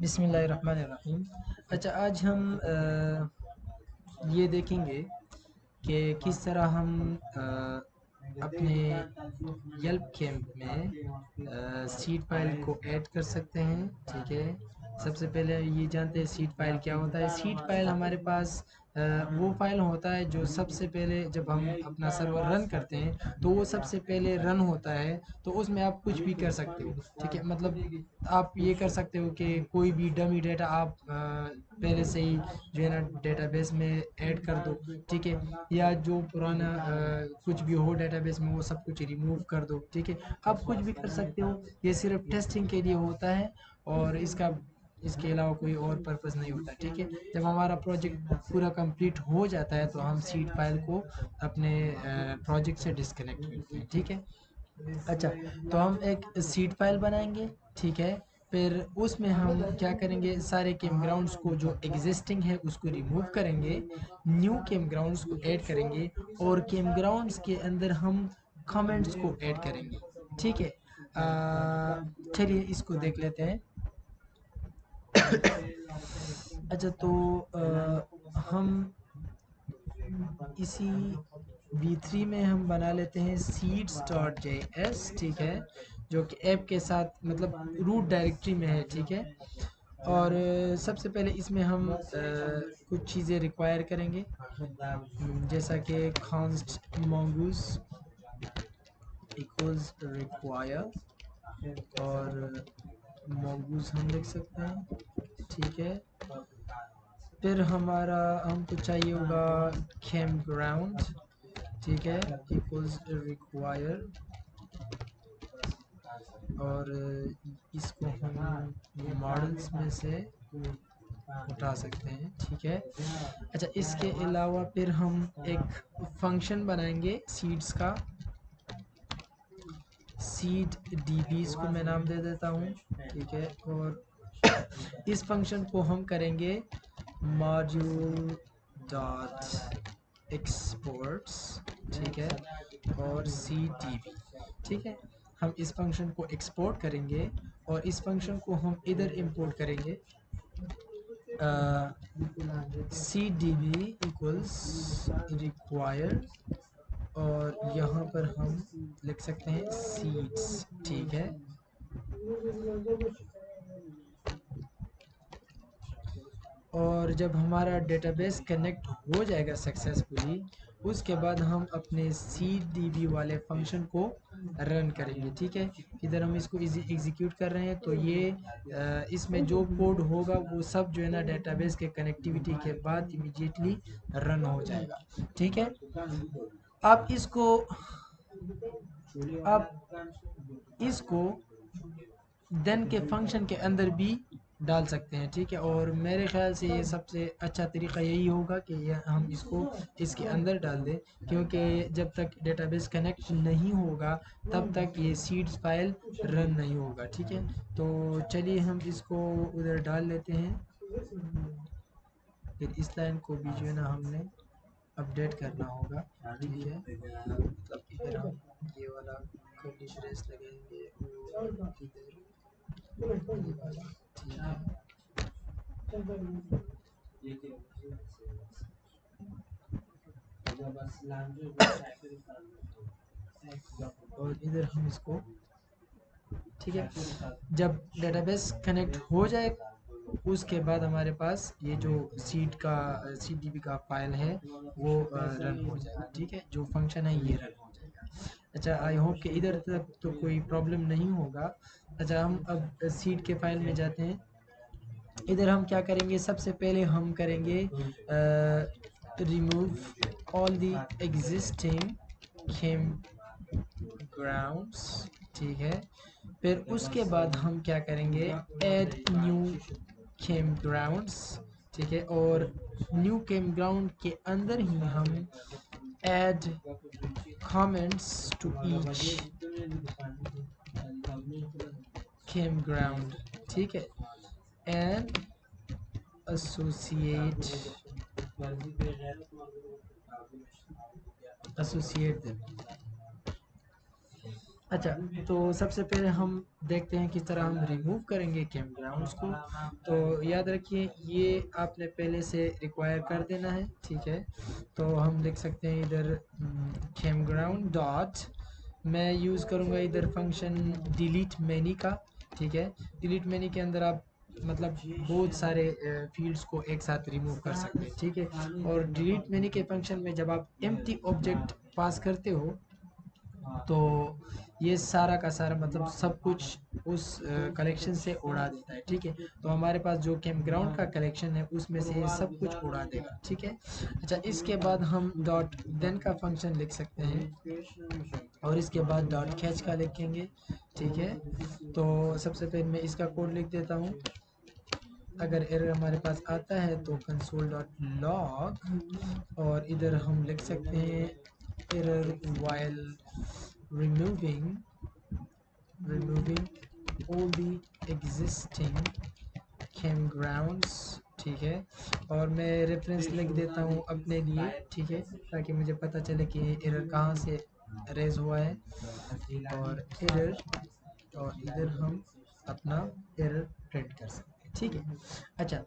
बिस्मिल्लाहिर्रहमानिर्रहीम। अच्छा, आज हम ये देखेंगे कि किस तरह हम अपने येल्प कैंप में सीड फाइल को ऐड कर सकते हैं। ठीक है, सबसे पहले ये जानते हैं सीड फाइल क्या होता है। सीड फाइल हमारे पास वो फाइल होता है जो सबसे पहले जब हम अपना सर्वर रन करते हैं तो वो सबसे पहले रन होता है, तो उसमें आप कुछ भी कर सकते हो। ठीक है, मतलब आप ये कर सकते हो कि कोई भी डमी डेटा आप पहले से ही जो है ना डेटाबेस में ऐड कर दो। ठीक है, या जो पुराना कुछ भी हो डेटाबेस में वो सब कुछ रिमूव कर दो। ठीक है, आप कुछ भी कर सकते हो, ये सिर्फ टेस्टिंग के लिए होता है और इसके अलावा कोई और पर्पस नहीं होता। ठीक है, जब हमारा प्रोजेक्ट पूरा कंप्लीट हो जाता है तो हम सीड फाइल को अपने प्रोजेक्ट से डिस्कनेक्ट करते हैं। ठीक है, अच्छा, तो हम एक सीड फाइल बनाएंगे। ठीक है, फिर उसमें हम क्या करेंगे, सारे कैम ग्राउंड्स को जो एग्जिस्टिंग है उसको रिमूव करेंगे, न्यू कैम ग्राउंड्स को ऐड करेंगे और कैम ग्राउंड्स के अंदर हम कमेंट्स को ऐड करेंगे। ठीक है, चलिए इसको देख लेते हैं। अच्छा, तो हम इसी v3 में हम बना लेते हैं seeds.js। ठीक है, जो कि ऐप के साथ मतलब रूट डायरेक्टरी में है। ठीक है, और सबसे पहले इसमें हम कुछ चीज़ें रिक्वायर करेंगे, जैसा कि const mongoose इक्वल्स रिक्वायर, और mongoose हम लिख सकते हैं। ठीक है, फिर हमको चाहिए होगा campground। ठीक है, इक्वल्स रिक्वायर, और इसको हम मॉडल्स में से उठा सकते हैं। ठीक है, अच्छा, इसके अलावा फिर हम एक फंक्शन बनाएंगे सीड्स का, सीड डीबी इसको मैं नाम दे देता हूँ। ठीक है, और इस फंक्शन को हम करेंगे मॉड्यूल डॉट एक्सपोर्ट्स। ठीक है, और सी डी बी। ठीक है, हम इस फंक्शन को एक्सपोर्ट करेंगे और इस फंक्शन को हम इधर इंपोर्ट करेंगे, C D B equals required, और यहाँ पर हम लिख सकते हैं सीड्स। ठीक है, और जब हमारा डेटाबेस कनेक्ट हो जाएगा सक्सेसफुली, उसके बाद हम अपने सी डी बी वाले फंक्शन को रन करेंगे। ठीक है, इधर हम इसको एग्जीक्यूट कर रहे हैं, तो ये इसमें जो कोड होगा वो सब जो है ना डेटाबेस के कनेक्टिविटी के बाद इमीडिएटली रन हो जाएगा। ठीक है, आप इसको देन के फंक्शन के अंदर भी डाल सकते हैं। ठीक है, और मेरे ख्याल से ये सबसे अच्छा तरीका यही होगा कि हम इसको इसके अंदर डाल दें, क्योंकि जब तक डेटाबेस कनेक्ट नहीं होगा तब तक ये सीड्स फाइल रन नहीं होगा। ठीक है, तो चलिए हम इसको उधर डाल लेते हैं। फिर इस लाइन को भी जो है ना हमने अपडेट करना होगा। ठीक है, मतलब कि फिर हम ये वाला कर्ली ब्रेस लगाएंगे और इधर ये वाला। ठीक है, और इधर हम इसको, ठीक है, जब डेटाबेस कनेक्ट हो जाए उसके बाद हमारे पास ये जो सी डी बी का फाइल है वो रन हो जाएगा। ठीक है, जो फंक्शन है ये रन हो जाएगा। अच्छा, आई होप कि इधर तक तो कोई प्रॉब्लम नहीं होगा। अच्छा, हम अब सीड के फाइल में जाते हैं। इधर हम क्या करेंगे, सबसे पहले हम करेंगे remove all the existing campgrounds. ठीक है, फिर उसके बाद हम क्या करेंगे, ऐड न्यू कैम ग्राउंड्स। ठीक है, और न्यू कैम ग्राउंड के अंदर ही हम add comments to each campground. ठीक है, एंड associate associate them। अच्छा, तो सबसे पहले हम देखते हैं किस तरह हम रिमूव करेंगे कैम ग्राउंड्स को। तो याद रखिए ये आपने पहले से रिक्वायर कर देना है, ठीक है। तो हम लिख सकते हैं इधर कैम ग्राउंड डॉट, मैं यूज़ करूँगा इधर फंक्शन डिलीट मैनी का, ठीक है। डिलीट मैनी के अंदर आप मतलब बहुत सारे फील्ड्स को एक साथ रिमूव कर सकते हैं, ठीक है। और डिलीट मैनी के फंक्शन में जब आप एम्प्टी ऑब्जेक्ट पास करते हो तो ये सारा का सारा मतलब सब कुछ उस कलेक्शन से उड़ा देता है, ठीक है। तो हमारे पास जो कैंप ग्राउंड का कलेक्शन है उसमें से ये सब कुछ उड़ा देगा, ठीक है। अच्छा, इसके बाद हम डॉट देन का फंक्शन लिख सकते हैं और इसके बाद डॉट कैच का लिखेंगे, ठीक है। तो सबसे पहले मैं इसका कोड लिख देता हूँ। अगर एरर हमारे पास आता है तो कंसोल डॉट लॉग, और इधर हम लिख सकते हैं error while removing removing all the existing campgrounds, ठीक है। और मैं रेफरेंस लिख देता हूँ अपने लिए, ठीक है, ताकि मुझे पता चले कि एरर कहाँ से रेज हुआ है। और एरर, और इधर हम अपना एरर प्रिंट कर सकते हैं, ठीक है। अच्छा,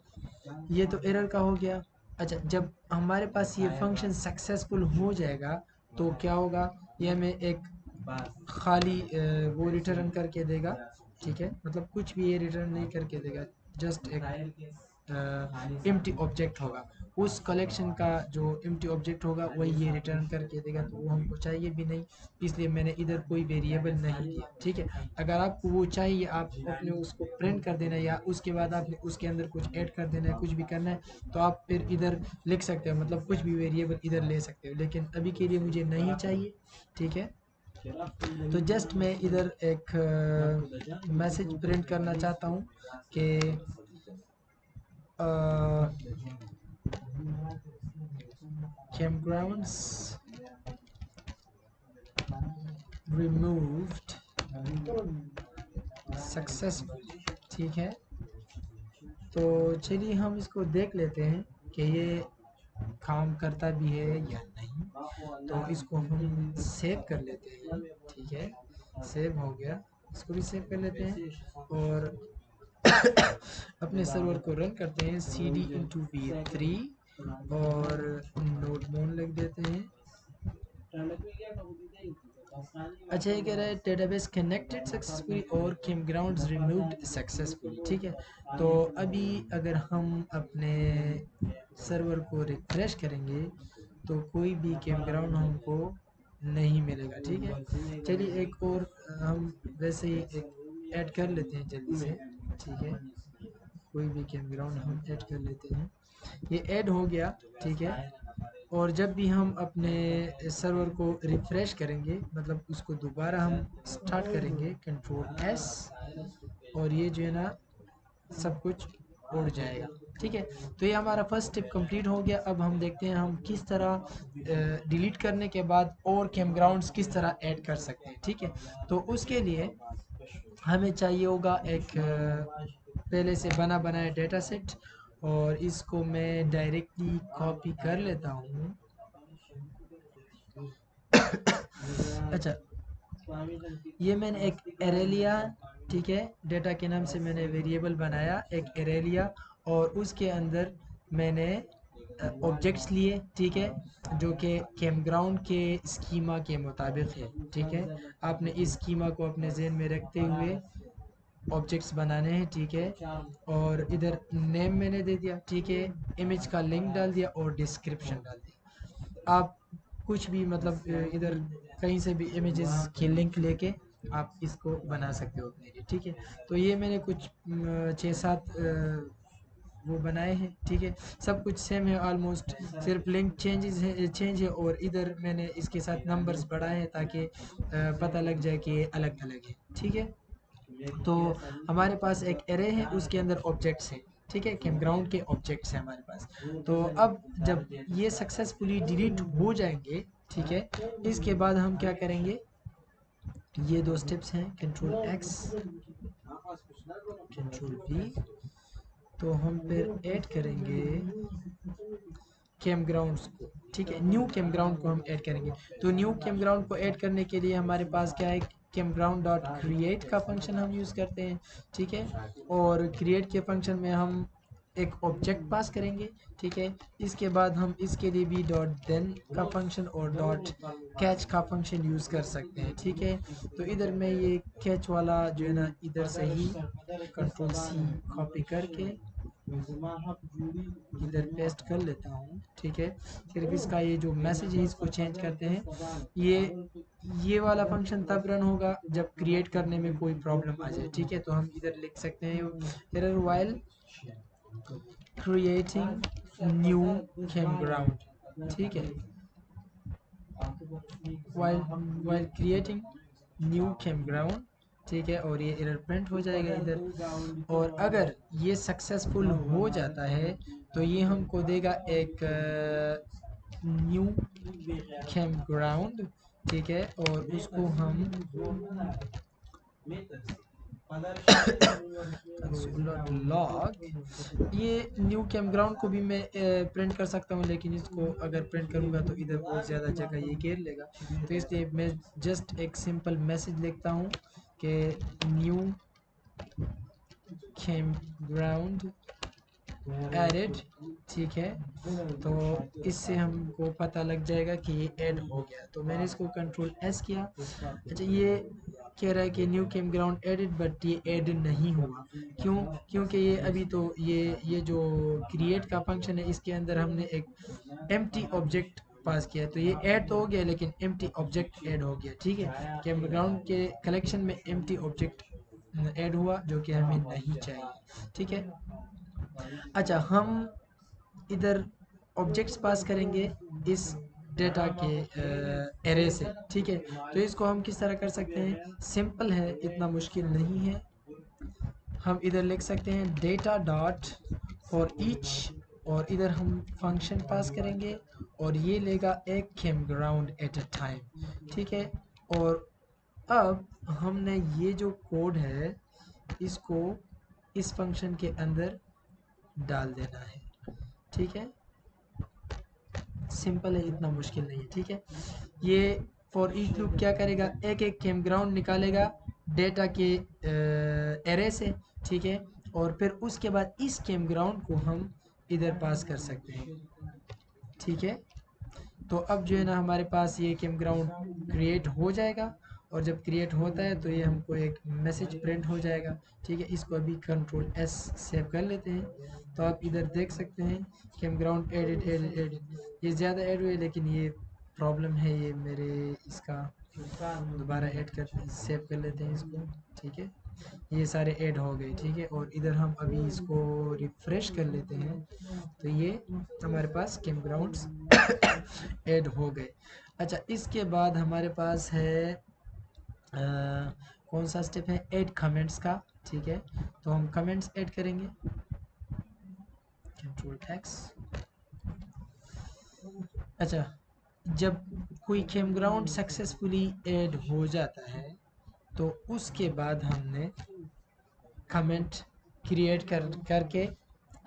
ये तो एरर का हो गया। अच्छा, जब हमारे पास ये फंक्शन सक्सेसफुल हो जाएगा तो क्या होगा, ये हमें एक खाली वो रिटर्न करके देगा, ठीक है। मतलब कुछ भी ये रिटर्न नहीं करके देगा, जस्ट एक एम्प्टी ऑब्जेक्ट होगा। उस कलेक्शन का जो एम्प्टी ऑब्जेक्ट होगा वही ये रिटर्न करके देगा, तो वो हमको चाहिए भी नहीं, इसलिए मैंने इधर कोई वेरिएबल नहीं दिया, ठीक है। अगर आपको वो चाहिए आप अपने उसको प्रिंट कर देना, या उसके बाद आपने उसके अंदर कुछ ऐड कर देना है, कुछ भी करना है, तो आप फिर इधर लिख सकते हो, मतलब कुछ भी वेरिएबल इधर ले सकते हो, लेकिन अभी के लिए मुझे नहीं चाहिए, ठीक है। तो जस्ट मैं इधर एक मैसेज प्रिंट करना चाहता हूँ कि campgrounds removed successfully, ठीक है। तो चलिए हम इसको देख लेते हैं कि ये काम करता भी है या नहीं। तो इसको हम सेव कर लेते हैं, ठीक है। सेव हो गया, इसको भी सेव कर लेते हैं और अपने सर्वर को रन करते हैं cd into v3 और नोड मोन लिख देते हैं। अच्छा, ये कह रहा है डेटाबेस कनेक्टेड सक्सेसफुली और कैम्पग्राउंड्स रिमूव्ड सक्सेसफुली, ठीक है। तो अभी अगर हम अपने सर्वर को रिफ्रेश करेंगे तो कोई भी कैम्पग्राउंड हमको नहीं मिलेगा, ठीक है। चलिए एक और हम वैसे ही एक ऐड कर लेते हैं जल्दी से, ठीक है। कोई भी कैम्पग्राउंड हम ऐड कर लेते हैं, ये ऐड हो गया, ठीक है। और जब भी हम अपने सर्वर को रिफ्रेश करेंगे, मतलब उसको दोबारा हम स्टार्ट करेंगे, कंट्रोल एस, और ये जो है ना सब कुछ उड़ जाएगा, ठीक है। तो ये हमारा फर्स्ट स्टेप कंप्लीट हो गया। अब हम देखते हैं हम किस तरह डिलीट करने के बाद और कैम्पग्राउंड्स किस तरह ऐड कर सकते हैं, ठीक है। तो उसके लिए हमें चाहिए होगा एक पहले से बना बनाया डेटा सेट, और इसको मैं डायरेक्टली कॉपी कर लेता हूँ। अच्छा, ये मैंने एक एरे लिया, ठीक है। डेटा के नाम से मैंने वेरिएबल बनाया एक एरे लिया, और उसके अंदर मैंने ऑब्जेक्ट्स लिए, ठीक है, जो कि कैम्पग्राउंड के स्कीमा के मुताबिक है, ठीक है। आपने इस स्कीमा को अपने जहन में रखते हुए ऑब्जेक्ट्स बनाने हैं, ठीक है। और इधर नेम मैंने दे दिया, ठीक है। इमेज का लिंक डाल दिया और डिस्क्रिप्शन डाल दिया। आप कुछ भी मतलब इधर कहीं से भी इमेजेस की लिंक लेके आप इसको बना सकते हो अपने लिए, ठीक है। तो ये मैंने कुछ 6-7 वो बनाए हैं, ठीक है। सब कुछ सेम है ऑलमोस्ट, सिर्फ लिंक चेंज है, और इधर मैंने इसके साथ नंबर्स बढ़ाए हैं ताकि पता लग जाए कि ये अलग अलग है, ठीक है। तो हमारे पास एक एरे है, उसके अंदर ऑब्जेक्ट्स हैं, ठीक है। कैम्पग्राउंड के ऑब्जेक्ट्स हैं हमारे पास। तो अब जब ये सक्सेसफुली डिलीट हो जाएंगे, ठीक है, इसके बाद हम क्या करेंगे, ये दो स्टेप्स हैं, कंट्रोल एक्स कंट्रोल वी। तो हम फिर ऐड करेंगे कैम्पग्राउंड्स को, ठीक है। न्यू कैम्पग्राउंड को हम ऐड करेंगे। तो न्यू कैम्पग्राउंड को ऐड करने के लिए हमारे पास क्या है, campground डॉट क्रिएट का फंक्शन हम यूज़ करते हैं, ठीक है। और क्रिएट के फंक्शन में हम एक ऑब्जेक्ट पास करेंगे, ठीक है। इसके बाद हम इसके लिए भी डॉट देन का फंक्शन और डॉट कैच का फंक्शन यूज़ कर सकते हैं, ठीक है। तो इधर मैं ये कैच वाला जो है ना इधर से ही कंट्रोल सी कॉपी करके इधर पेस्ट कर लेता हूँ, ठीक है। सिर्फ इसका ये जो मैसेज है इसको चेंज करते हैं। ये वाला फंक्शन तब रन होगा जब क्रिएट करने में कोई प्रॉब्लम आ जाए, ठीक है। तो हम इधर लिख सकते हैं error while creating new campground, ठीक है। while क्रिएटिंग न्यू कैम्पग्राउंड, ठीक है। और ये एरर प्रिंट हो जाएगा इधर। और अगर ये सक्सेसफुल हो जाता है तो ये हमको देगा एक न्यू कैम्पग्राउंड, ठीक है। और उसको हम लॉग, ये न्यू कैम्पग्राउंड को भी मैं प्रिंट कर सकता हूँ, लेकिन इसको अगर प्रिंट करूँगा तो इधर बहुत ज़्यादा जगह ये घेर लेगा। तो इसलिए मैं जस्ट एक सिंपल मैसेज लिखता हूँ कि न्यू कैम्पग्राउंड एडेड, ठीक है। तो इससे हमको पता लग जाएगा कि ये ऐड हो गया। तो मैंने इसको कंट्रोल एस किया। अच्छा, ये कह रहा है कि न्यू कैम्पग्राउंड एडिड, बट ये ऐड नहीं हुआ। क्यों? क्योंकि ये अभी तो ये जो क्रिएट का फंक्शन है इसके अंदर हमने एक एम्प्टी ऑब्जेक्ट पास किया है। तो ये ऐड तो हो गया लेकिन एम्प्टी ऑब्जेक्ट ऐड हो गया, ठीक है। कैम्पग्राउंड के कलेक्शन में एम्प्टी ऑब्जेक्ट ऐड हुआ जो कि हमें नहीं चाहिए, ठीक है। अच्छा, हम इधर ऑब्जेक्ट्स पास करेंगे इस डेटा के एरे से, ठीक है। तो इसको हम किस तरह कर सकते हैं? सिंपल है, इतना मुश्किल नहीं है। हम इधर लिख सकते हैं डेटा डॉट फॉर ईच, और इधर हम फंक्शन पास करेंगे और ये लेगा एक कैम्पग्राउंड एट अ टाइम, ठीक है। और अब हमने ये जो कोड है इसको इस फंक्शन के अंदर डाल देना है, ठीक है। सिंपल है, इतना मुश्किल नहीं है, ठीक है। ये फॉर ईच लूप क्या करेगा? एक एक कैम्पग्राउंड निकालेगा डेटा के एरे से, ठीक है। और फिर उसके बाद इस कैम्पग्राउंड को हम इधर पास कर सकते हैं, ठीक है। तो अब जो है ना हमारे पास ये कैम्पग्राउंड क्रिएट हो जाएगा, और जब क्रिएट होता है तो ये हमको एक मैसेज प्रिंट हो जाएगा, ठीक है। इसको अभी कंट्रोल एस सेव कर लेते हैं। तो आप इधर देख सकते हैं कैम्पग्राउंड एडिट एडिट एडिट, ये ज़्यादा ऐड हुए, लेकिन ये प्रॉब्लम है ये मेरे इसका, दोबारा ऐड कर सेव कर लेते हैं इसको, ठीक है। ये सारे ऐड हो गए, ठीक है। और इधर हम अभी इसको रिफ्रेश कर लेते हैं तो ये हमारे पास कैम्पग्राउंड्स ऐड हो गए। अच्छा, इसके बाद हमारे पास है कौन सा स्टेप है? ऐड कमेंट्स का, ठीक है। तो हम कमेंट्स ऐड करेंगे, कंट्रोल एक्स। अच्छा, जब कोई कैम्पग्राउंड सक्सेसफुली ऐड हो जाता है तो उसके बाद हमने कमेंट क्रिएट करके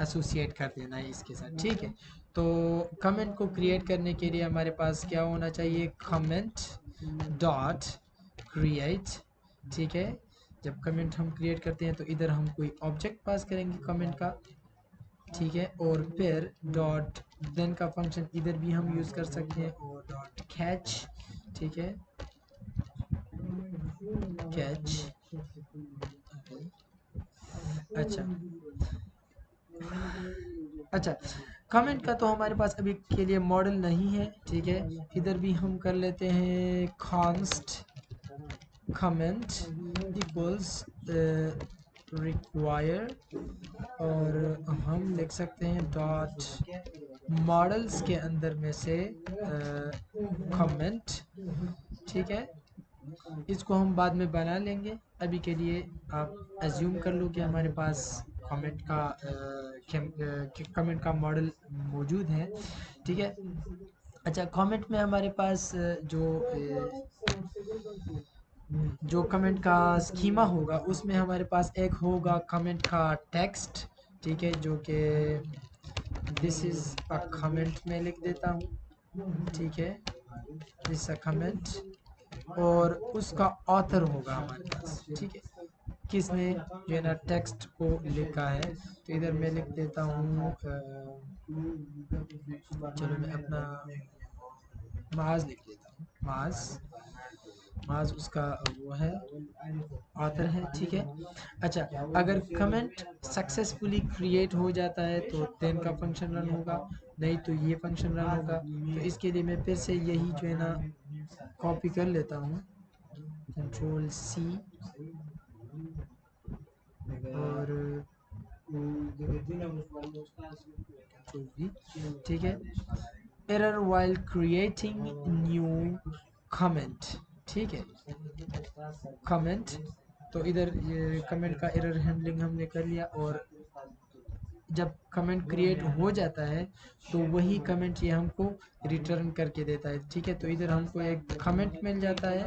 एसोसिएट कर देना है इसके साथ, ठीक है। तो कमेंट को क्रिएट करने के लिए हमारे पास क्या होना चाहिए? कमेंट डॉट क्रिएट, ठीक है। जब कमेंट हम क्रिएट करते हैं तो इधर हम कोई ऑब्जेक्ट पास करेंगे कमेंट का, ठीक है। और फिर डॉट देन का फंक्शन इधर भी हम यूज़ कर सकते हैं, और डॉट कैच, ठीक है, कैच। अच्छा अच्छा, कमेंट का तो हमारे पास अभी के लिए मॉडल नहीं है, ठीक है। इधर भी हम कर लेते हैं कॉन्स्ट कमेंट इक्वल्स रिक्वायर, और हम लिख सकते हैं डॉट मॉडल्स के अंदर में से कमेंट, ठीक है। इसको हम बाद में बना लेंगे, अभी के लिए आप एज्यूम कर लो कि हमारे पास कमेंट का कमेंट का मॉडल मौजूद है, ठीक है। अच्छा, कमेंट में हमारे पास जो कमेंट का स्कीमा होगा उसमें हमारे पास एक होगा कमेंट का टेक्स्ट, ठीक है, जो कि दिस इज़ अ कमेंट में लिख देता हूँ, ठीक है। दिस अ कमेंट, और उसका ऑथर होगा हमारे पास, ठीक है, किसने जो है ना टेक्स्ट को लिखा है। तो इधर मैं लिख देता हूँ, चलो मैं अपना माज लिख देता हूँ, माज उसका वो है, ऑथर है, ठीक है। अच्छा, अगर कमेंट सक्सेसफुली क्रिएट हो जाता है तो देन का फंक्शन रन होगा, नहीं तो ये फंक्शन रन होगा। तो इसके लिए मैं फिर से यही जो है ना कॉपी कर लेता हूँ, कंट्रोल सी और कंट्रोल वी, ठीक है। Error while creating new comment, ठीक है, कमेंट। तो इधर ये कमेंट का एरर हैंडलिंग हमने कर लिया, और जब कमेंट क्रिएट हो जाता है तो वही कमेंट ये हमको रिटर्न करके देता है, ठीक है। तो इधर हमको एक कमेंट मिल जाता है,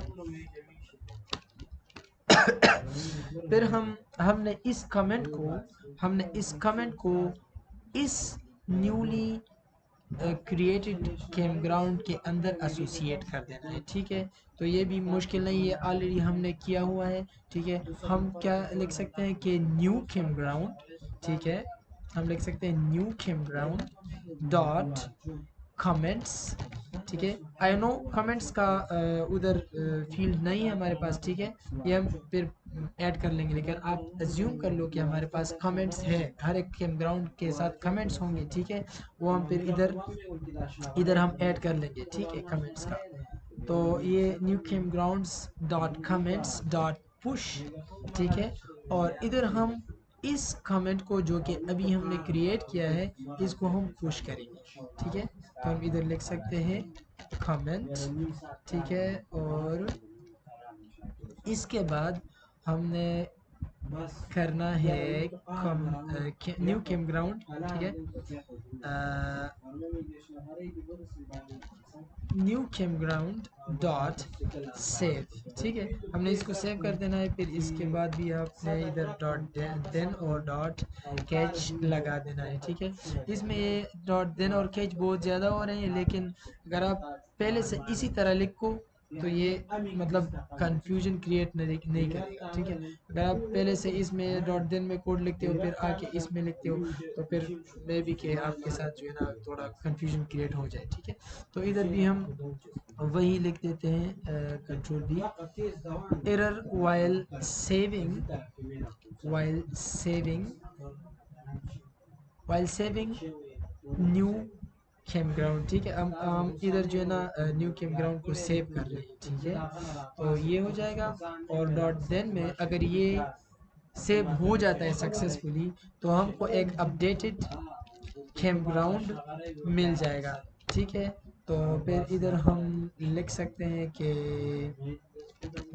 फिर हमने इस कमेंट को इस न्यूली क्रिएटेड कैम्पग्राउंड के अंदर एसोसिएट कर देना है, ठीक है। तो ये भी मुश्किल नहीं है, ऑलरेडी हमने किया हुआ है, ठीक है। हम क्या लिख सकते हैं कि न्यू कैम्पग्राउंड, ठीक है, हम लिख सकते हैं न्यू कैम्पग्राउंड डॉट कमेंट्स, ठीक है। आई नो कमेंट्स का उधर फील्ड नहीं है हमारे पास, ठीक है, ये हम फिर ऐड कर लेंगे, लेकिन आप एज्यूम कर लो कि हमारे पास कमेंट्स है, हर एक कैम्पग्राउंड के साथ कमेंट्स होंगे, ठीक है। वो हम फिर इधर हम ऐड कर लेंगे, ठीक है, कमेंट्स का। तो ये new campgrounds dot comments dot push, ठीक है। और इधर हम इस कमेंट को जो कि अभी हमने क्रिएट किया है इसको हम पुश करेंगे, ठीक है। तो हम इधर लिख सकते हैं कमेंट, ठीक है, और इसके बाद हमने करना है न्यू कैम्पग्राउंड, ठीक है, न्यू कैम्पग्राउंड डॉट सेव, ठीक है। हमने इसको सेव कर देना है, फिर इसके बाद भी आपने इधर डॉट देन और डॉट कैच लगा देना है, ठीक है। इसमें ये डॉट देन और कैच बहुत ज़्यादा हो रहे हैं, लेकिन अगर आप पहले से इसी तरह लिखो तो ये मतलब कंफ्यूजन क्रिएट नहीं करेगा, ठीक है। अगर आप पहले से इसमें डॉट देन में कोड लिखते हो फिर आके इसमें लिखते हो तो फिर मे भी कि आपके साथ जो है ना थोड़ा कंफ्यूजन क्रिएट हो जाए, ठीक है। तो इधर भी हम वही लिख देते हैं, control V, error while saving new campground, ठीक है। हम इधर जो है ना न्यू कैम्पग्राउंड को सेव कर रहे हैं, ठीक है। तो ये हो जाएगा, और डॉट देन में अगर ये सेव हो जाता है सक्सेसफुली तो हमको एक अपडेटेड कैम्पग्राउंड मिल जाएगा, ठीक है। तो फिर इधर हम लिख सकते हैं कि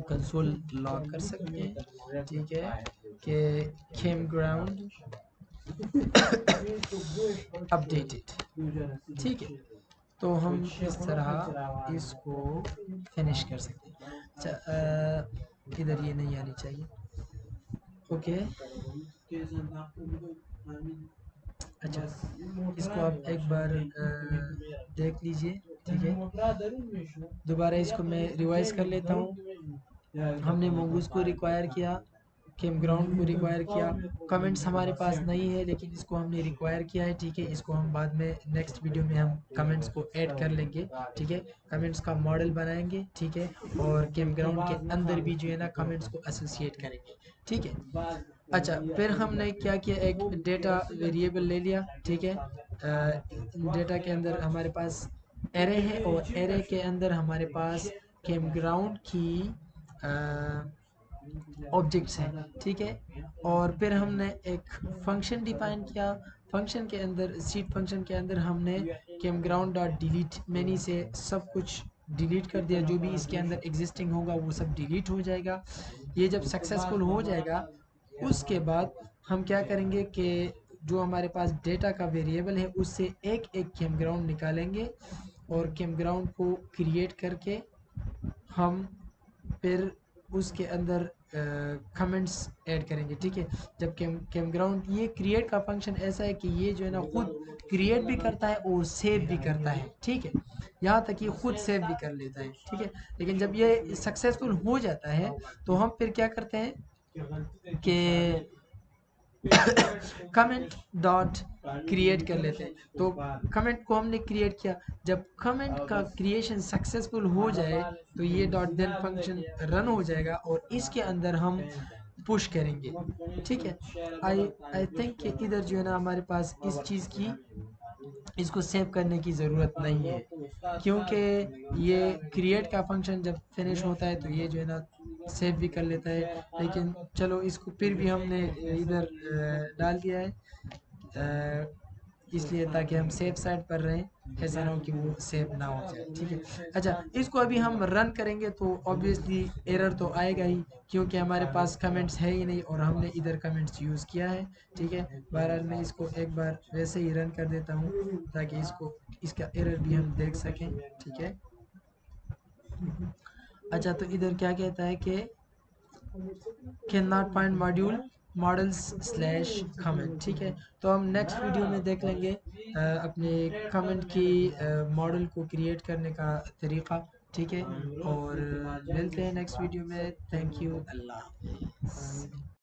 कंसोल लॉग कर सकते हैं, ठीक है, कि कैम्पग्राउंड अपडेटेड, ठीक है। तो हम इस तरह इसको फिनिश कर सकते हैं। अच्छा, इधर ये नहीं आनी चाहिए, ओके। अच्छा, इसको आप एक बार देख लीजिए, ठीक है। दोबारा इसको मैं रिवाइज कर लेता हूँ। हमने मोंगूज को रिक्वायर किया, कैम्पग्राउंड को रिक्वायर किया, कमेंट्स हमारे पास नहीं है लेकिन इसको हमने रिक्वायर किया है, ठीक है। इसको हम बाद में नेक्स्ट वीडियो में हम कमेंट्स को ऐड कर लेंगे, ठीक है। कमेंट्स का मॉडल बनाएंगे, ठीक है, और कैम्पग्राउंड के अंदर भी जो है ना कमेंट्स को एसोसिएट करेंगे, ठीक है। अच्छा, फिर हमने क्या किया, एक डेटा वेरिएबल ले लिया, ठीक है। डेटा के अंदर हमारे पास एरे है और एरे के अंदर हमारे पास कैम्पग्राउंड की ऑब्जेक्ट्स हैं, ठीक है। और फिर हमने एक फंक्शन डिफाइन किया, फंक्शन के अंदर सीट फंक्शन के अंदर हमने कैम्पग्राउंड डॉट डिलीट मैनी से सब कुछ डिलीट कर दिया, जो भी इसके अंदर एग्जिस्टिंग होगा वो सब डिलीट हो जाएगा। ये जब सक्सेसफुल हो जाएगा उसके बाद हम क्या करेंगे कि जो हमारे पास डेटा का वेरिएबल है उससे एक एक कैम्पग्राउंड निकालेंगे और कैम्पग्राउंड को क्रिएट करके हम फिर उसके अंदर कमेंट्स ऐड करेंगे, ठीक है। जब कैम्पग्राउंड ये क्रिएट का फंक्शन ऐसा है कि ये जो है ना खुद क्रिएट भी करता है और सेव भी करता है, ठीक है। यहाँ तक कि खुद सेव भी कर लेता है, ठीक है। लेकिन जब ये सक्सेसफुल हो जाता है तो हम फिर क्या करते हैं कि कमेंट डॉट क्रिएट कर लेते हैं। तो कमेंट को हमने क्रिएट किया, जब कमेंट का क्रिएशन सक्सेसफुल हो जाए तो ये डॉट देन फंक्शन रन हो जाएगा और इसके अंदर हम पुश करेंगे, ठीक है। आई थिंक कि इधर जो है ना हमारे पास इस चीज़ की, इसको सेव करने की ज़रूरत नहीं है, क्योंकि ये क्रिएट का फंक्शन जब फिनिश होता है तो ये जो है ना सेव भी कर लेता है। लेकिन चलो इसको फिर भी हमने इधर डाल दिया है, इसलिए ताकि हम सेफ साइड पर रहें, ऐसा ना हो कि वो सेव ना हो जाए, ठीक है। अच्छा, इसको अभी हम रन करेंगे तो ऑब्वियसली एरर तो आएगा ही, क्योंकि हमारे पास कमेंट्स है ही नहीं और हमने इधर कमेंट्स यूज़ किया है, ठीक है। बहरहाल मैं इसको एक बार वैसे ही रन कर देता हूँ ताकि इसको, इसका एरर भी हम देख सकें, ठीक है। अच्छा, तो इधर क्या कहता है कि can not find module models slash comment, ठीक है। तो हम नेक्स्ट वीडियो में देख लेंगे अपने कमेंट की मॉडल को क्रिएट करने का तरीक़ा, ठीक है। और मिलते हैं नेक्स्ट वीडियो में। थैंक यू, अल्लाह हाफ़िज़।